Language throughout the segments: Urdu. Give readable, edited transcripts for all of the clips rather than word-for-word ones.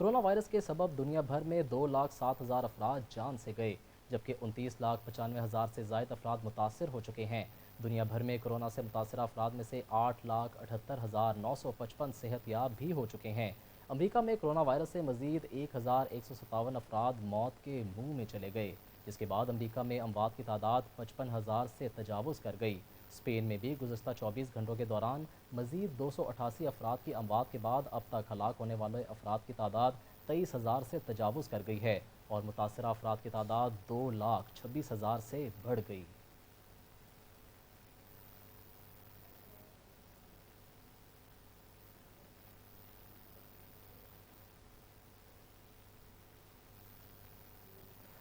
کرونا وائرس کے سبب دنیا بھر میں 2,07,000 افراد جان سے گئے، جبکہ 29,95,000 سے زائد افراد متاثر ہو چکے ہیں۔ دنیا بھر میں کرونا سے متاثرہ افراد میں سے 8,78,955 صحت یاب بھی ہو چکے ہیں۔ امریکہ میں کرونا وائرس سے مزید 1,157 افراد موت کے منہ میں چلے گئے، جس کے بعد امریکہ میں اموات کی تعداد 55,000 سے تجاوز کر گئی۔ اسپین میں بھی گزشتہ 24 گھنٹوں کے دوران مزید 288 افراد کی اموات کے بعد اب تک ہلاک ہونے والے افراد کی تعداد 23,000 سے تجاوز کر گئی ہے اور متاثرہ افراد کی تعداد 2,26,000 سے بڑھ گئی۔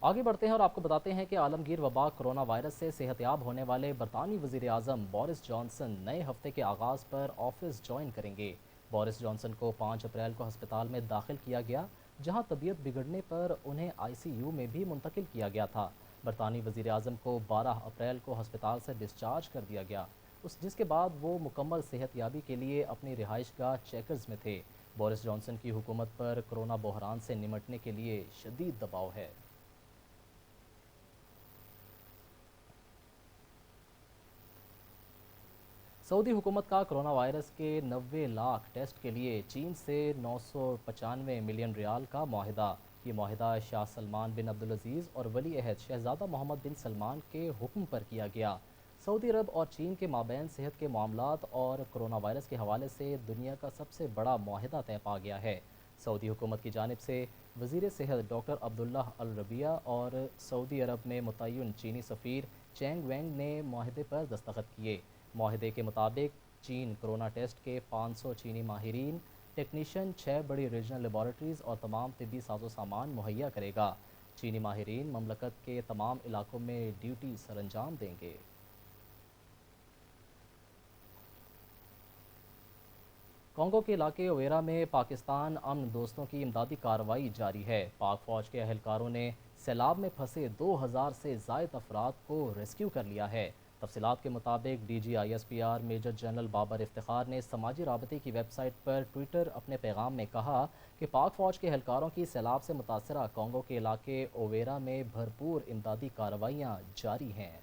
آگے بڑھتے ہیں اور آپ کو بتاتے ہیں کہ عالمگیر وبا کرونا وائرس سے صحت یاب ہونے والے برطانوی وزیر اعظم بورس جانسن نئے ہفتے کے آغاز پر آفس جوائن کریں گے۔ بورس جانسن کو 5 اپریل کو ہسپتال میں داخل کیا گیا، جہاں طبیعت بگڑنے پر انہیں آئی سی یو میں بھی منتقل کیا گیا تھا۔ برطانوی وزیر اعظم کو 12 اپریل کو ہسپتال سے ڈسچارج کر دیا گیا، جس کے بعد وہ مکمل صحت یابی کے لیے اپنی رہائش گاہ چیکرز میں تھے۔ بورس جانسن کی حکومت پر کرونا بحران سے نمٹنے کے لیے شدید دباؤ ہے۔ سعودی حکومت کا کرونا وائرس کے 90 لاکھ ٹیسٹ کے لیے چین سے 995 ملین ریال کا معاہدہ۔ یہ معاہدہ شاہ سلمان بن عبدالعزیز اور ولی عہد شہزادہ محمد بن سلمان کے حکم پر کیا گیا۔ سعودی عرب اور چین کے مابین صحت کے معاملات اور کرونا وائرس کے حوالے سے دنیا کا سب سے بڑا معاہدہ طے پا گیا ہے۔ سعودی حکومت کی جانب سے وزیر صحت ڈاکٹر عبداللہ الربیہ اور سعودی عرب میں متعین چینی سفیر چینگ وینگ نے معاہدے پر دستخط کیے۔ معاہدے کے مطابق چین کرونا ٹیسٹ کے 500 چینی ماہرین، ٹیکنیشین، 6 بڑی ریجنل لیبارٹریز اور تمام طبی ساز و سامان مہیا کرے گا۔ چینی ماہرین مملکت کے تمام علاقوں میں ڈیوٹی سر انجام دیں گے۔ کانگو کے علاقے اویرا میں پاکستان امن دوستوں کی امدادی کارروائی جاری ہے۔ پاک فوج کے اہلکاروں نے سیلاب میں پھنسے 2,000 سے زائد افراد کو ریسکیو کر لیا ہے۔ تفصیلات کے مطابق D G I S P R major general Babar Iftikhar نے سماجی رابطے کی ویب سائٹ پر ٹویٹر اپنے پیغام میں کہا کہ پاک فوج کے اہلکاروں کی سیلاب سے متاثرہ کانگو کے علاقے اویرا میں بھرپور امدادی کارروائیاں جاری ہیں۔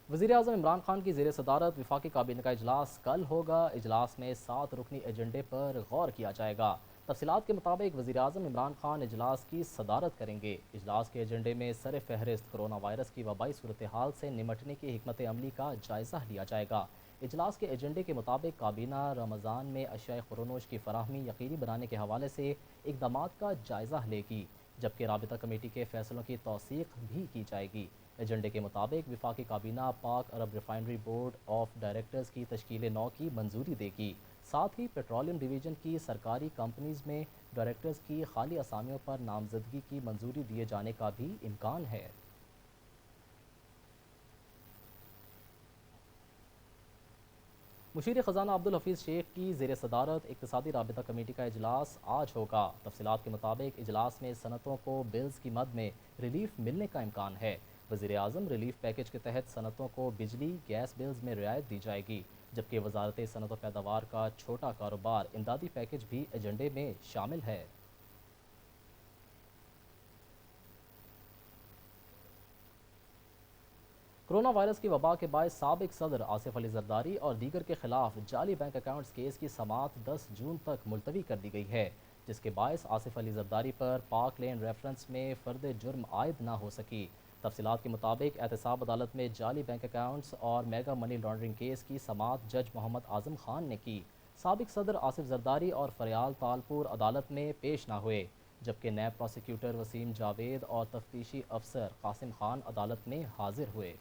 وزیر اعظم عمران خان کی زیر صدارت وفاقی کابینہ کا اجلاس کل ہوگا۔ اجلاس میں 7 رکنی ایجنڈے پر غور کیا جائے گا۔ تفصیلات کے مطابق وزیر اعظم عمران خان اجلاس کی صدارت کریں گے۔ اجلاس کے ایجنڈے میں سر فہرست کرونا وائرس کی وبائی صورتحال سے نمٹنے کی حکمت عملی کا جائزہ لیا جائے گا۔ اجلاس کے ایجنڈے کے مطابق کابینہ رمضان میں اشیاء خورونوش کی فراہمی یقینی بنانے کے حوالے سے اقدامات کا جائزہ لے گی، جبکہ رابطہ کمیٹی کے فیصلوں کی توثیق بھی کی جائے گی۔ ایجنڈے کے مطابق وفاقی کابینہ پاک عرب ریفائنری بورڈ آف ڈائریکٹرز کی تشکیل نو کی منظوری دے گی۔ ساتھ ہی پیٹرولیم ڈویژن کی سرکاری کمپنیز میں ڈائریکٹرز کی خالی اسامیوں پر نامزدگی کی منظوری دیے جانے کا بھی امکان ہے۔ مشیر خزانہ عبدالحفیظ شیخ کی زیر صدارت اقتصادی رابطہ کمیٹی کا اجلاس آج ہوگا۔ تفصیلات کے مطابق اجلاس میں صنعتوں کو بلز کی مد میں ریلیف ملنے کا امکان ہے۔ وزیر اعظم ریلیف پیکج کے تحت صنعتوں کو بجلی گیس بلز میں رعایت دی جائے گی، جبکہ وزارت صنعت و پیداوار کا چھوٹا کاروبار امدادی پیکج بھی ایجنڈے میں شامل ہے۔ کرونا وائرس کی وبا کے باعث سابق صدر آصف علی زرداری اور دیگر کے خلاف جعلی بینک اکاؤنٹس کیس کی سماعت 10 جون تک ملتوی کر دی گئی ہے، جس کے باعث آصف علی زرداری پر پاک لین ریفرنس میں فرد جرم عائد نہ ہو سکی۔ تفصیلات کے مطابق احتساب عدالت میں جعلی بینک اکاؤنٹس اور میگا منی لانڈرنگ کیس کی سماعت جج محمد اعظم خان نے کی۔ سابق صدر آصف زرداری اور فریال تالپور عدالت میں پیش نہ ہوئے، جبکہ نیب پروسیکیوٹر وسیم جاوید اور تفتیشی افسر قاسم خان عدالت میں حاضر ہوئے۔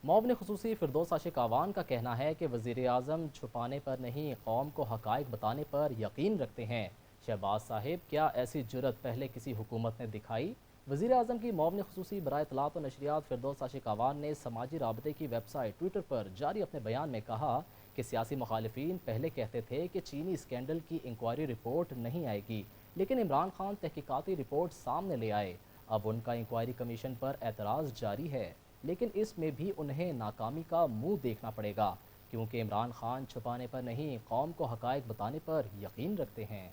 معاون خصوصی فردوس عاشق آوان کا کہنا ہے کہ وزیر اعظم چھپانے پر نہیں، قوم کو حقائق بتانے پر یقین رکھتے ہیں۔ شہباز صاحب، کیا ایسی جرت پہلے کسی حکومت نے دکھائی؟ وزیر اعظم کی معاون خصوصی برائے اطلاعات و نشریات فردوس عاشق آوان نے سماجی رابطے کی ویب سائٹ ٹویٹر پر جاری اپنے بیان میں کہا کہ سیاسی مخالفین پہلے کہتے تھے کہ چینی اسکینڈل کی انکوائری رپورٹ نہیں آئے گی، لیکن عمران خان تحقیقاتی رپورٹ سامنے لے آئے۔ اب ان کا انکوائری کمیشن پر اعتراض جاری ہے، لیکن اس میں بھی انہیں ناکامی کا منہ دیکھنا پڑے گا، کیونکہ عمران خان چھپانے پر نہیں، قوم کو حقائق بتانے پر یقین رکھتے ہیں۔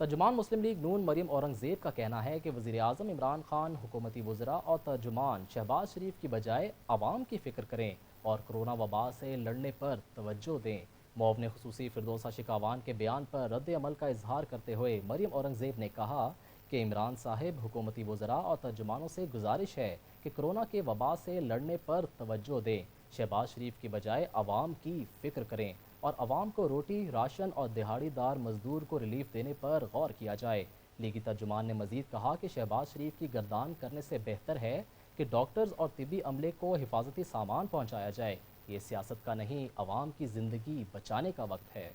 ترجمان مسلم لیگ نون مریم اورنگزیب کا کہنا ہے کہ وزیراعظم عمران خان حکومتی وزراء اور ترجمان شہباز شریف کی بجائے عوام کی فکر کریں اور کرونا وبا سے لڑنے پر توجہ دیں۔ معاون خصوصی فردوسہ شکاوان کے بیان پر رد عمل کا اظہار کرتے ہوئے مریم اورنگزیب نے کہا کہ عمران صاحب، حکومتی وزراء اور ترجمانوں سے گزارش ہے کہ کرونا کے وبا سے لڑنے پر توجہ دیں، شہباز شریف کی بجائے عوام کی فکر کریں اور عوام کو روٹی، راشن اور دہاڑی دار مزدور کو ریلیف دینے پر غور کیا جائے۔ لیگی ترجمان نے مزید کہا کہ شہباز شریف کی گردان کرنے سے بہتر ہے کہ ڈاکٹرز اور طبی عملے کو حفاظتی سامان پہنچایا جائے۔ یہ سیاست کا نہیں، عوام کی زندگی بچانے کا وقت ہے۔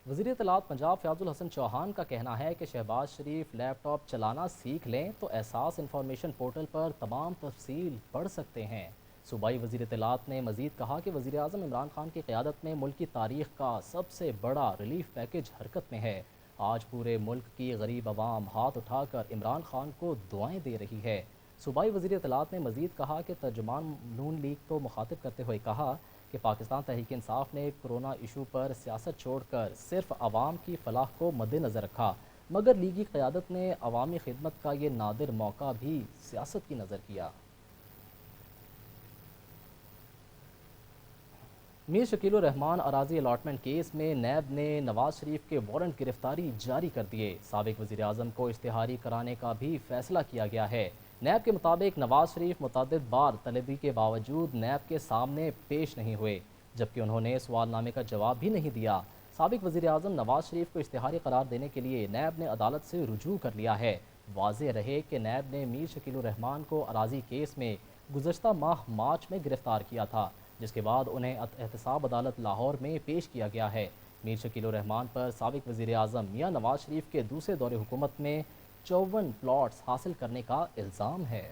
وزیر اطلاعات پنجاب فیاض الحسن چوہان کا کہنا ہے کہ شہباز شریف لیپ ٹاپ چلانا سیکھ لیں تو احساس انفارمیشن پورٹل پر تمام تفصیل پڑھ سکتے ہیں۔ صوبائی وزیر اطلاعات نے مزید کہا کہ وزیر اعظم عمران خان کی قیادت میں ملک کی تاریخ کا سب سے بڑا ریلیف پیکج حرکت میں ہے۔ آج پورے ملک کی غریب عوام ہاتھ اٹھا کر عمران خان کو دعائیں دے رہی ہے۔ صوبائی وزیر اطلاعات نے مزید کہا کہ ترجمان نون لیگ کو مخاطب کرتے ہوئے کہا کہ پاکستان تحریک انصاف نے کرونا ایشو پر سیاست چھوڑ کر صرف عوام کی فلاح کو مد نظر رکھا، مگر لیگی قیادت نے عوامی خدمت کا یہ نادر موقع بھی سیاست کی نظر کیا۔ میر شکیل الرحمان اراضی الاٹمنٹ کیس میں نیب نے نواز شریف کے وارنٹ گرفتاری جاری کر دیے۔ سابق وزیر اعظم کو اشتہاری کرانے کا بھی فیصلہ کیا گیا ہے۔ نیب کے مطابق نواز شریف متعدد بار طلبی کے باوجود نیب کے سامنے پیش نہیں ہوئے، جبکہ انہوں نے سوال نامے کا جواب بھی نہیں دیا۔ سابق وزیر اعظم نواز شریف کو اشتہاری قرار دینے کے لیے نیب نے عدالت سے رجوع کر لیا ہے۔ واضح رہے کہ نیب نے میر شکیل الرحمان کو اراضی کیس میں گزشتہ ماہ مارچ میں گرفتار کیا تھا، جس کے بعد انہیں احتساب عدالت لاہور میں پیش کیا گیا ہے۔ میر شکیل الرحمان پر سابق وزیر اعظم میاں نواز شریف کے دوسرے دور حکومت میں 54 پلاٹس حاصل کرنے کا الزام ہے۔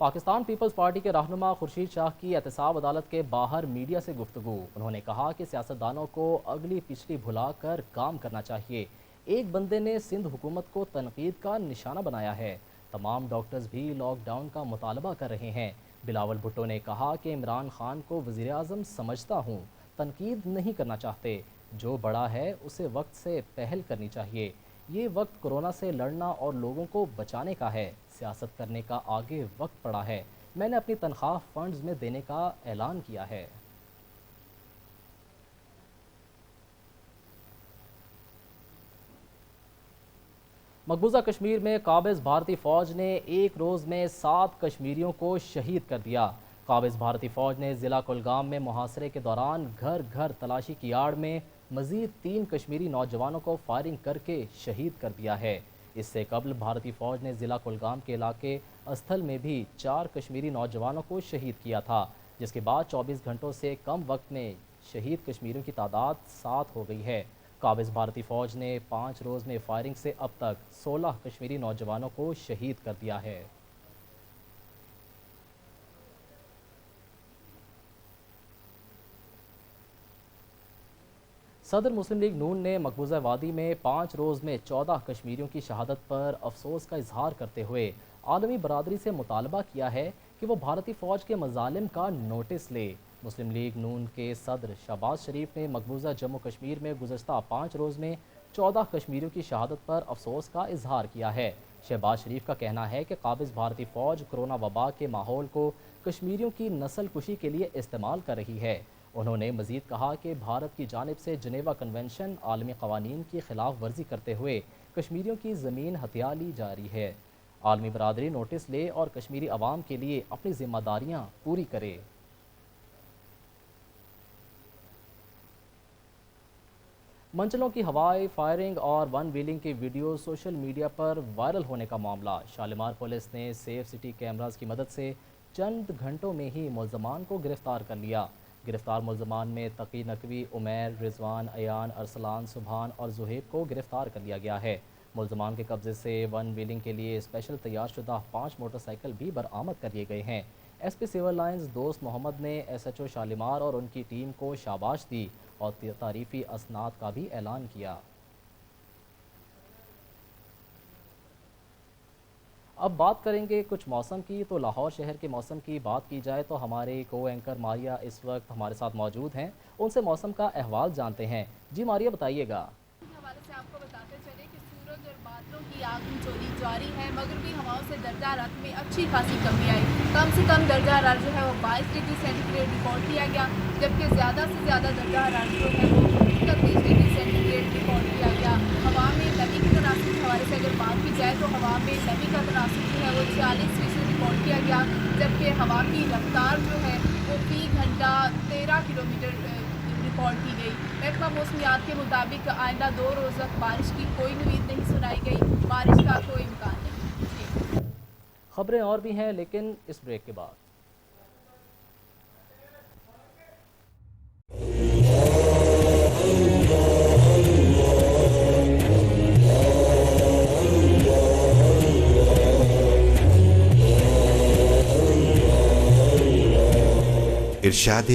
پاکستان پیپلز پارٹی کے رہنما خورشید شاہ کی احتساب عدالت کے باہر میڈیا سے گفتگو۔ انہوں نے کہا کہ سیاستدانوں کو اگلی پچھلی بھلا کر کام کرنا چاہیے۔ ایک بندے نے سندھ حکومت کو تنقید کا نشانہ بنایا ہے۔ تمام ڈاکٹرز بھی لاک ڈاؤن کا مطالبہ کر رہے ہیں۔ بلاول بھٹو نے کہا کہ عمران خان کو وزیر اعظم سمجھتا ہوں، تنقید نہیں کرنا چاہتے، جو بڑا ہے اسے وقت سے پہل کرنی چاہیے۔ یہ وقت کرونا سے لڑنا اور لوگوں کو بچانے کا ہے، سیاست کرنے کا آگے وقت پڑا ہے۔ میں نے اپنی تنخواہ فنڈز میں دینے کا اعلان کیا ہے۔ مقبوضہ کشمیر میں قابض بھارتی فوج نے ایک روز میں 7 کشمیریوں کو شہید کر دیا۔ قابض بھارتی فوج نے ضلع کلگام میں محاصرے کے دوران گھر گھر تلاشی کی آڑ میں مزید 3 کشمیری نوجوانوں کو فائرنگ کر کے شہید کر دیا ہے۔ اس سے قبل بھارتی فوج نے ضلع کلگام کے علاقے استھل میں بھی 4 کشمیری نوجوانوں کو شہید کیا تھا، جس کے بعد 24 گھنٹوں سے کم وقت میں شہید کشمیریوں کی تعداد 7 ہو گئی ہے۔ قابض بھارتی فوج نے 5 روز میں فائرنگ سے اب تک 16 کشمیری نوجوانوں کو شہید کر دیا ہے۔ صدر مسلم لیگ نون نے مقبوضہ وادی میں 5 روز میں 14 کشمیریوں کی شہادت پر افسوس کا اظہار کرتے ہوئے عالمی برادری سے مطالبہ کیا ہے کہ وہ بھارتی فوج کے مظالم کا نوٹس لے۔ مسلم لیگ نون کے صدر شہباز شریف نے مقبوضہ جموں کشمیر میں گزشتہ 5 روز میں 14 کشمیریوں کی شہادت پر افسوس کا اظہار کیا ہے۔ شہباز شریف کا کہنا ہے کہ قابض بھارتی فوج کرونا وبا کے ماحول کو کشمیریوں کی نسل کشی کے لیے استعمال کر رہی ہے۔ انہوں نے مزید کہا کہ بھارت کی جانب سے جنیوا کنونشن عالمی قوانین کی خلاف ورزی کرتے ہوئے کشمیریوں کی زمین ہتھیا لی جا رہی ہے۔ عالمی برادری نوٹس لے اور کشمیری عوام کے لیے اپنی ذمہ داریاں پوری کرے۔ منچلوں کی ہوائی فائرنگ اور ون ویلنگ کی ویڈیو سوشل میڈیا پر وائرل ہونے کا معاملہ۔ شالیمار پولیس نے سیف سٹی کیمراز کی مدد سے چند گھنٹوں میں ہی ملزمان کو گرفتار کر لیا۔ گرفتار ملزمان میں تقی نقوی، عمیر، رضوان، ایان، ارسلان، سبحان اور زہیب کو گرفتار کر لیا گیا ہے۔ ملزمان کے قبضے سے ون ویلنگ کے لیے اسپیشل تیار شدہ 5 موٹر سائیکل بھی برآمد کر لیے گئے ہیں۔ ایس پی سول لائنز دوست محمد نے ایس ایچ او شالیمار اور ان کی ٹیم کو شاباش دی اور تعریفی اسناد کا بھی اعلان کیا۔ اب بات کریں گے کچھ موسم کی، تو لاہور شہر کے موسم کی بات کی جائے تو ہمارے کو اینکر ماریا اس وقت ہمارے ساتھ موجود ہیں، ان سے موسم کا احوال جانتے ہیں۔ جی ماریا بتائیے گا۔ حوالے سے آپ کو بتاتے چلے کہ سورج اور بادلوں کی آگ چوری جاری ہے، مغربی ہواؤں سے درجہ حرارت میں اچھی خاصی کمی آئی۔ کم سے کم درجہ حرارت جو ہے وہ 22 ڈگری سینٹی گریڈ ریکارڈ کیا گیا، جبکہ زیادہ سے زیادہ درجہ حرارت جو ہے وہ 31 ڈگری سینٹی گریڈ ریکارڈ کیا گیا۔ ہوا میں نمی کے تناسب کے حوالے سے اگر بات کی جائے تو ہوا میں نمی کا تناسب جو ہے وہ 46% ریکارڈ کیا گیا، جبکہ ہوا کی رفتار جو ہے وہ فی گھنٹہ 13 کلومیٹر ریکارڈ کی گئی۔ محکمہ موسمیات کے مطابق آئندہ 2 روز تک بارش کی کوئی امید نہیں سنائی گئی، بارش کا کوئی امکان نہیں۔ خبریں اور بھی ہیں لیکن اس بریک کے بعد۔ ارشاد